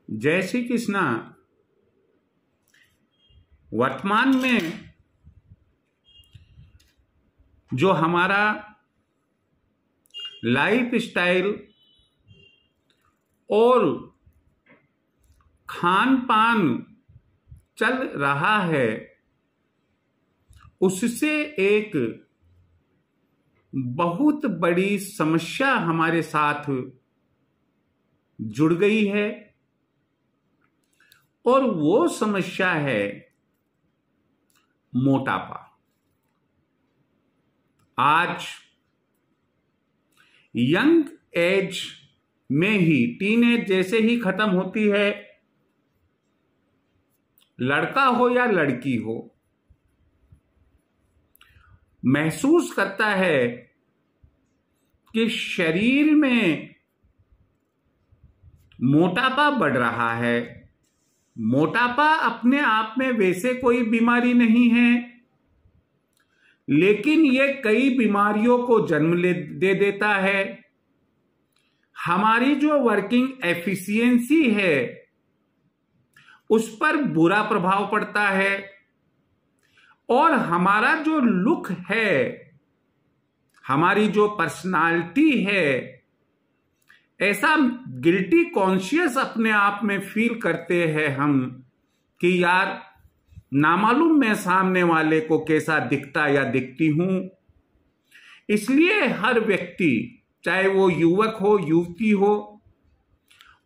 जय श्री कृष्णा। वर्तमान में जो हमारा लाइफ स्टाइल और खान पान चल रहा है, उससे एक बहुत बड़ी समस्या हमारे साथ जुड़ गई है और वो समस्या है मोटापा। आज यंग एज में ही, टीनेज जैसे ही खत्म होती है, लड़का हो या लड़की हो, महसूस करता है कि शरीर में मोटापा बढ़ रहा है। मोटापा अपने आप में वैसे कोई बीमारी नहीं है, लेकिन ये कई बीमारियों को जन्म दे देता है। हमारी जो वर्किंग एफिशिएंसी है उस पर बुरा प्रभाव पड़ता है और हमारा जो लुक है, हमारी जो पर्सनालिटी है, ऐसा गिल्टी कॉन्शियस अपने आप में फील करते हैं हम कि यार नामालूम मैं सामने वाले को कैसा दिखता या दिखती हूं। इसलिए हर व्यक्ति, चाहे वो युवक हो, युवती हो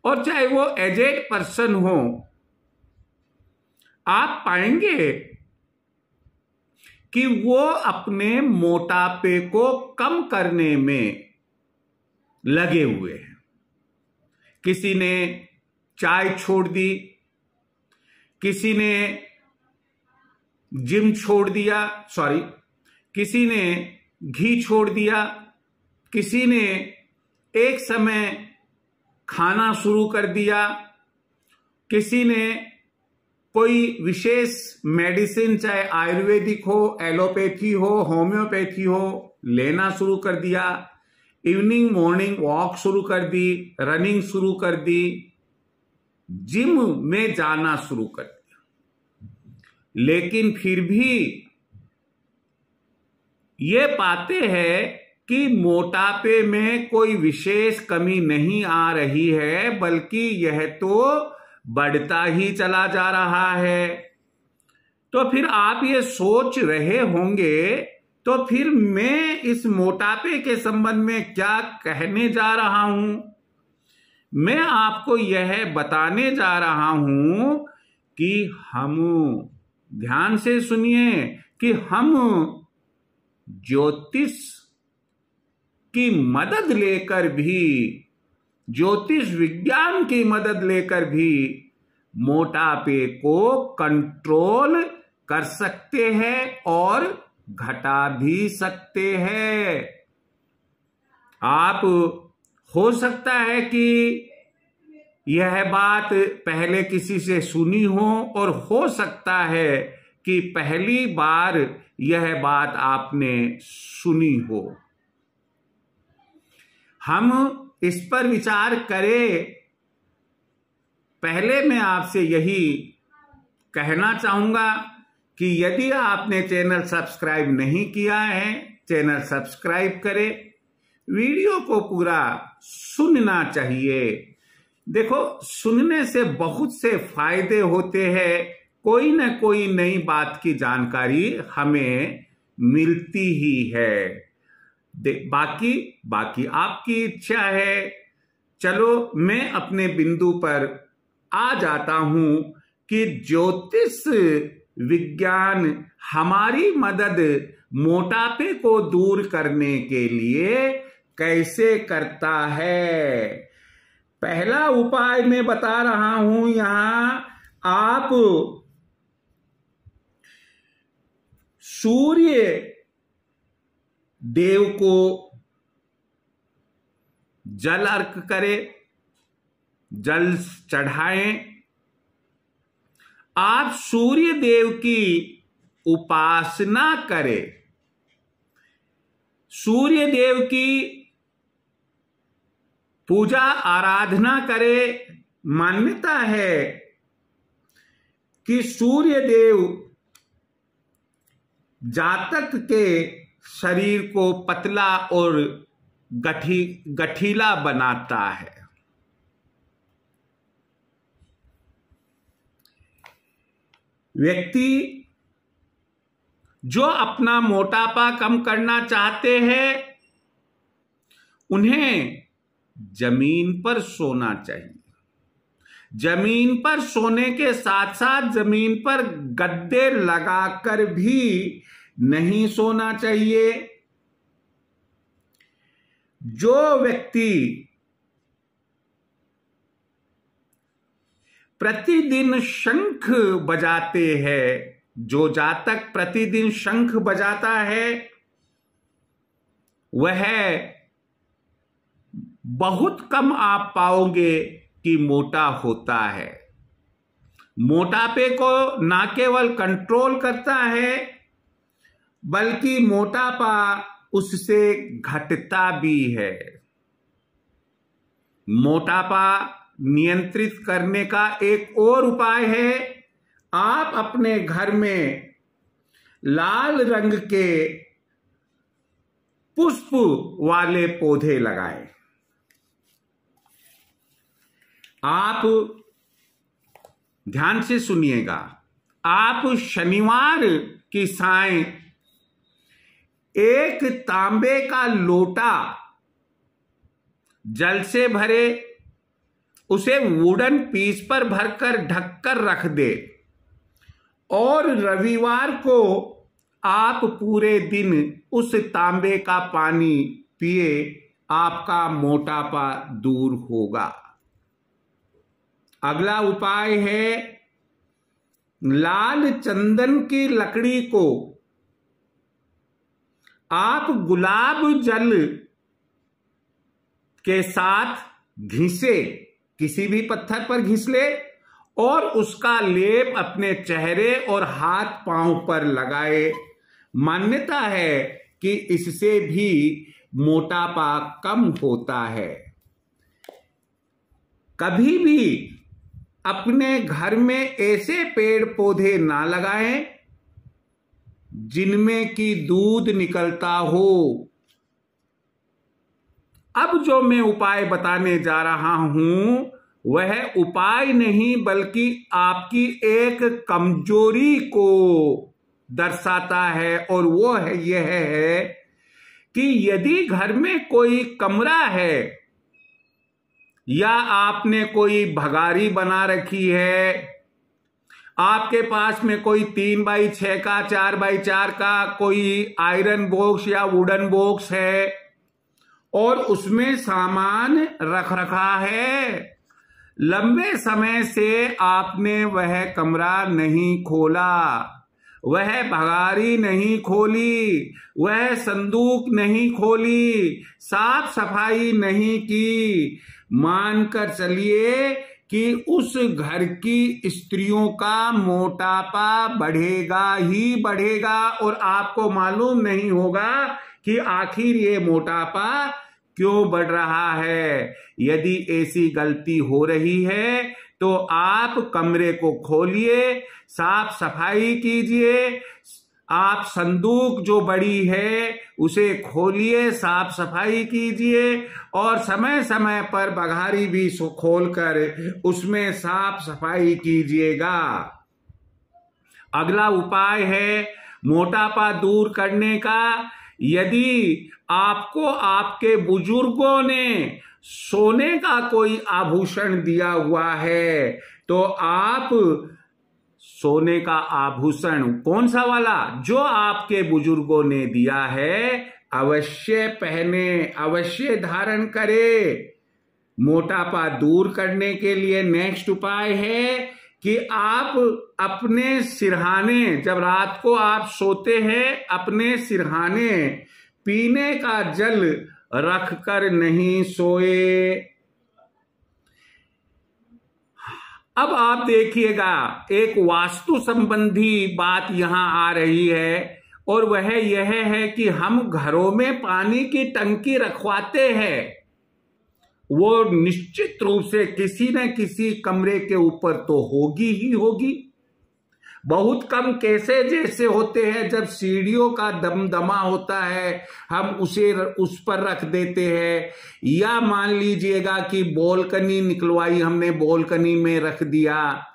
और चाहे वो एजेड पर्सन हो, आप पाएंगे कि वो अपने मोटापे को कम करने में लगे हुए हैं। किसी ने चाय छोड़ दी, किसी ने जिम छोड़ दिया, किसी ने घी छोड़ दिया, किसी ने एक समय खाना शुरू कर दिया, किसी ने कोई विशेष मेडिसिन, चाहे आयुर्वेदिक हो, एलोपैथी हो, होम्योपैथी हो, लेना शुरू कर दिया, इवनिंग मॉर्निंग वॉक शुरू कर दी, रनिंग शुरू कर दी, जिम में जाना शुरू कर दिया। लेकिन फिर भी ये पाते हैं कि मोटापे में कोई विशेष कमी नहीं आ रही है, बल्कि यह तो बढ़ता ही चला जा रहा है। तो फिर आप ये सोच रहे होंगे, तो फिर मैं इस मोटापे के संबंध में क्या कहने जा रहा हूं? मैं आपको यह बताने जा रहा हूं कि हम, ध्यान से सुनिए, कि हम ज्योतिष की मदद लेकर भी, ज्योतिष विज्ञान की मदद लेकर भी मोटापे को कंट्रोल कर सकते हैं और घटा भी सकते हैं। आप, हो सकता है कि यह बात पहले किसी से सुनी हो और हो सकता है कि पहली बार यह बात आपने सुनी हो। हम इस पर विचार करें, पहले मैं आपसे यही कहना चाहूंगा कि यदि आपने चैनल सब्सक्राइब नहीं किया है, चैनल सब्सक्राइब करें। वीडियो को पूरा सुनना चाहिए। देखो, सुनने से बहुत से फायदे होते हैं, कोई ना कोई नई बात की जानकारी हमें मिलती ही है। बाकी आपकी इच्छा है। चलो, मैं अपने बिंदु पर आ जाता हूं कि ज्योतिष विज्ञान हमारी मदद मोटापे को दूर करने के लिए कैसे करता है। पहला उपाय मैं बता रहा हूं यहां। आप सूर्य देव को जल अर्घ करें, जल चढ़ाएं। आप सूर्य देव की उपासना करें, सूर्य देव की पूजा आराधना करें, मान्यता है कि सूर्य देव जातक के शरीर को पतला और गठीला बनाता है। व्यक्ति जो अपना मोटापा कम करना चाहते हैं उन्हें जमीन पर सोना चाहिए। जमीन पर सोने के साथ साथ जमीन पर गद्दे लगाकर भी नहीं सोना चाहिए। जो व्यक्ति प्रतिदिन शंख बजाते हैं, जो जातक प्रतिदिन शंख बजाता है, वह बहुत कम आप पाओगे कि मोटा होता है। मोटापे को ना केवल कंट्रोल करता है बल्कि मोटापा उससे घटता भी है। मोटापा नियंत्रित करने का एक और उपाय है, आप अपने घर में लाल रंग के पुष्प वाले पौधे लगाएं। आप ध्यान से सुनिएगा, आप शनिवार की सायं एक तांबे का लोटा जल से भरे, उसे वुडन पीस पर भरकर ढककर रख दे और रविवार को आप पूरे दिन उस तांबे का पानी पिए, आपका मोटापा दूर होगा। अगला उपाय है, लाल चंदन की लकड़ी को आप गुलाब जल के साथ घिसे, किसी भी पत्थर पर घिस ले और उसका लेप अपने चेहरे और हाथ पांव पर लगाए। मान्यता है कि इससे भी मोटापा कम होता है। कभी भी अपने घर में ऐसे पेड़ पौधे ना लगाएं जिनमें की दूध निकलता हो। अब जो मैं उपाय बताने जा रहा हूं वह उपाय नहीं बल्कि आपकी एक कमजोरी को दर्शाता है, और वो है यह है कि यदि घर में कोई कमरा है या आपने कोई भगारी बना रखी है, आपके पास में कोई 3x6 का 4x4 का कोई आयरन बॉक्स या वुडन बॉक्स है और उसमें सामान रख रखा है, लंबे समय से आपने वह कमरा नहीं खोला, वह भगारी नहीं खोली, वह संदूक नहीं खोली, साफ सफाई नहीं की, मानकर चलिए कि उस घर की स्त्रियों का मोटापा बढ़ेगा ही बढ़ेगा और आपको मालूम नहीं होगा कि आखिर ये मोटापा क्यों बढ़ रहा है। यदि ऐसी गलती हो रही है तो आप कमरे को खोलिए, साफ सफाई कीजिए, आप संदूक जो बड़ी है उसे खोलिए, साफ सफाई कीजिए और समय समय पर बघारी भी खोलकर उसमें साफ सफाई कीजिएगा। अगला उपाय है मोटापा दूर करने का। यदि आपको आपके बुजुर्गों ने सोने का कोई आभूषण दिया हुआ है तो आप सोने का आभूषण कौन सा वाला जो आपके बुजुर्गों ने दिया है अवश्य पहने, अवश्य धारण करें। मोटापा दूर करने के लिए नेक्स्ट उपाय है कि आप अपने सिरहाने, जब रात को आप सोते हैं, अपने सिरहाने पीने का जल रखकर नहीं सोए। अब आप देखिएगा एक वास्तु संबंधी बात यहां आ रही है और वह यह है कि हम घरों में पानी की टंकी रखवाते हैं वो निश्चित रूप से किसी न किसी कमरे के ऊपर तो होगी ही होगी। बहुत कम केसेज ऐसे होते हैं जब सीढ़ियों का दमदमा होता है हम उसे उस पर रख देते हैं, या मान लीजिएगा कि बालकनी निकलवाई हमने, बालकनी में रख दिया।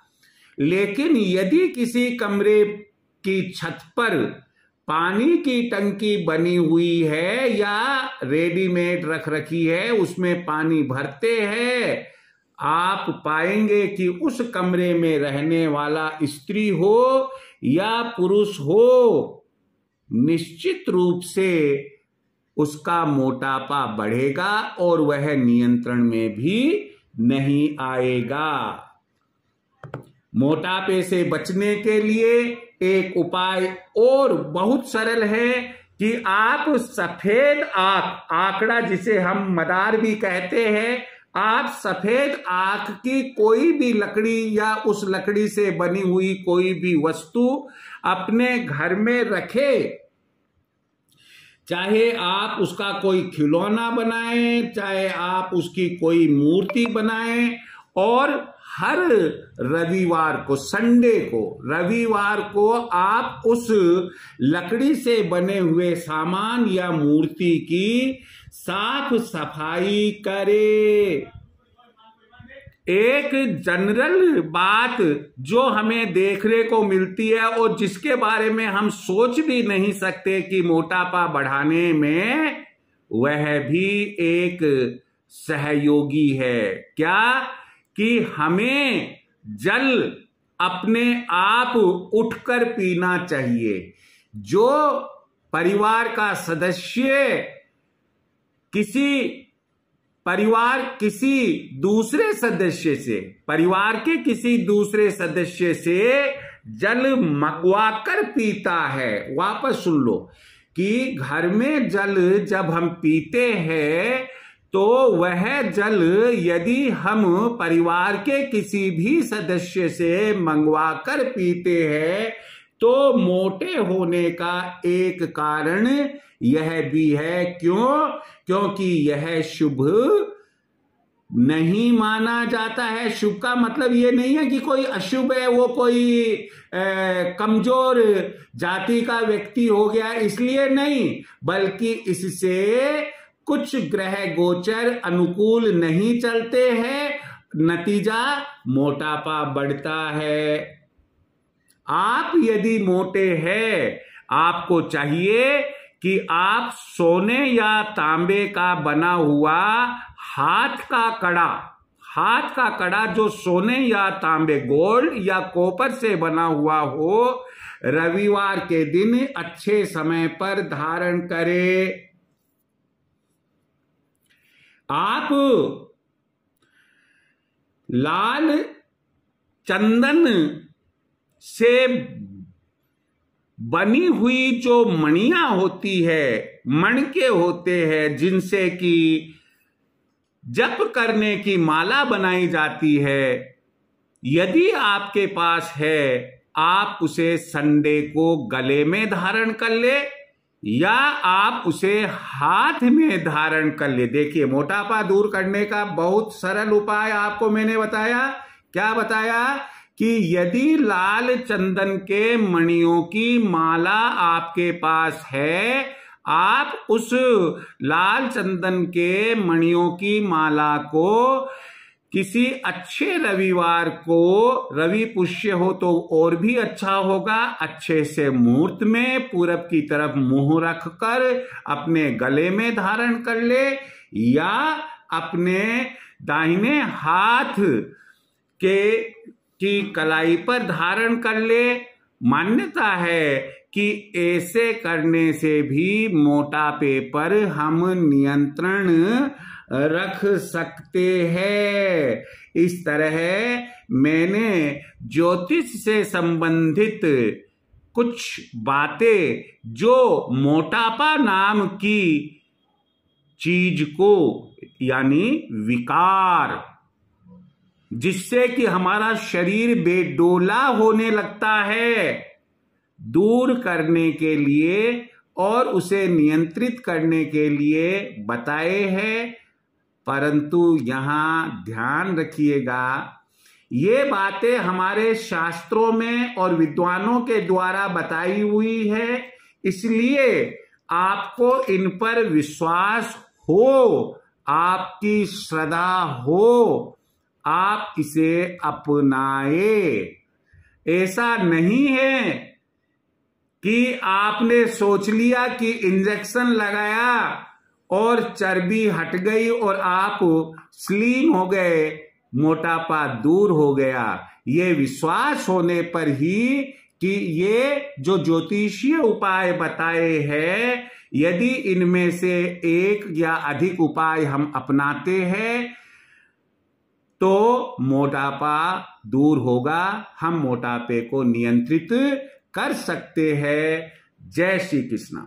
लेकिन यदि किसी कमरे की छत पर पानी की टंकी बनी हुई है या रेडीमेड रख रखी है, उसमें पानी भरते हैं, आप पाएंगे कि उस कमरे में रहने वाला स्त्री हो या पुरुष हो, निश्चित रूप से उसका मोटापा बढ़ेगा और वह नियंत्रण में भी नहीं आएगा। मोटापे से बचने के लिए एक उपाय और बहुत सरल है कि आप सफेद आंकड़ा, जिसे हम मदार भी कहते हैं, आप सफेद आंख की कोई भी लकड़ी या उस लकड़ी से बनी हुई कोई भी वस्तु अपने घर में रखें। चाहे आप उसका कोई खिलौना बनाएं, चाहे आप उसकी कोई मूर्ति बनाएं, और हर रविवार को, संडे को, रविवार को आप उस लकड़ी से बने हुए सामान या मूर्ति की साफ सफाई करें। एक जनरल बात जो हमें देखने को मिलती है और जिसके बारे में हम सोच भी नहीं सकते कि मोटापा बढ़ाने में वह भी एक सहयोगी है, क्या? कि हमें जल अपने आप उठकर पीना चाहिए। जो परिवार का सदस्य किसी दूसरे सदस्य से, परिवार के किसी दूसरे सदस्य से जल मंगवाकर पीता है, वापस सुन लो, कि घर में जल जब हम पीते हैं तो वह जल यदि हम परिवार के किसी भी सदस्य से मंगवाकर पीते हैं तो मोटे होने का एक कारण यह भी है। क्यों? क्योंकि यह शुभ नहीं माना जाता है। शुभ का मतलब यह नहीं है कि कोई अशुभ है, वो कोई कमजोर जाति का व्यक्ति हो गया इसलिए नहीं, बल्कि इससे कुछ ग्रह गोचर अनुकूल नहीं चलते हैं, नतीजा मोटापा बढ़ता है। आप यदि मोटे हैं, आपको चाहिए कि आप सोने या तांबे का बना हुआ हाथ का कड़ा जो सोने या तांबे, गोल्ड या कॉपर से बना हुआ हो, रविवार के दिन अच्छे समय पर धारण करें। आप लाल चंदन से बनी हुई जो मणियां होती है, मणके होते हैं, जिनसे कि जप करने की माला बनाई जाती है, यदि आपके पास है, आप उसे संडे को गले में धारण कर ले या आप उसे हाथ में धारण कर ले। देखिए, मोटापा दूर करने का बहुत सरल उपाय आपको मैंने बताया। क्या बताया? कि यदि लाल चंदन के मणियों की माला आपके पास है, आप उस लाल चंदन के मणियों की माला को किसी अच्छे रविवार को, रवि पुष्य हो तो और भी अच्छा होगा, अच्छे से मुहूर्त में पूरब की तरफ मुंह रखकर अपने गले में धारण कर ले या अपने दाहिने हाथ की कलाई पर धारण कर ले। मान्यता है कि ऐसे करने से भी मोटापे पर हम नियंत्रण रख सकते हैं। इस तरह मैंने ज्योतिष से संबंधित कुछ बातें जो मोटापा नाम की चीज को, यानी विकार, जिससे कि हमारा शरीर बेडोला होने लगता है, दूर करने के लिए और उसे नियंत्रित करने के लिए बताए हैं। परंतु यहां ध्यान रखिएगा, ये बातें हमारे शास्त्रों में और विद्वानों के द्वारा बताई हुई है, इसलिए आपको इन पर विश्वास हो, आपकी श्रद्धा हो, आप इसे अपनाए। ऐसा नहीं है कि आपने सोच लिया कि इंजेक्शन लगाया और चर्बी हट गई और आप स्लिम हो गए, मोटापा दूर हो गया। ये विश्वास होने पर ही कि ये जो ज्योतिषीय उपाय बताए हैं, यदि इनमें से एक या अधिक उपाय हम अपनाते हैं तो मोटापा दूर होगा, हम मोटापे को नियंत्रित कर सकते हैं। जय श्री कृष्ण।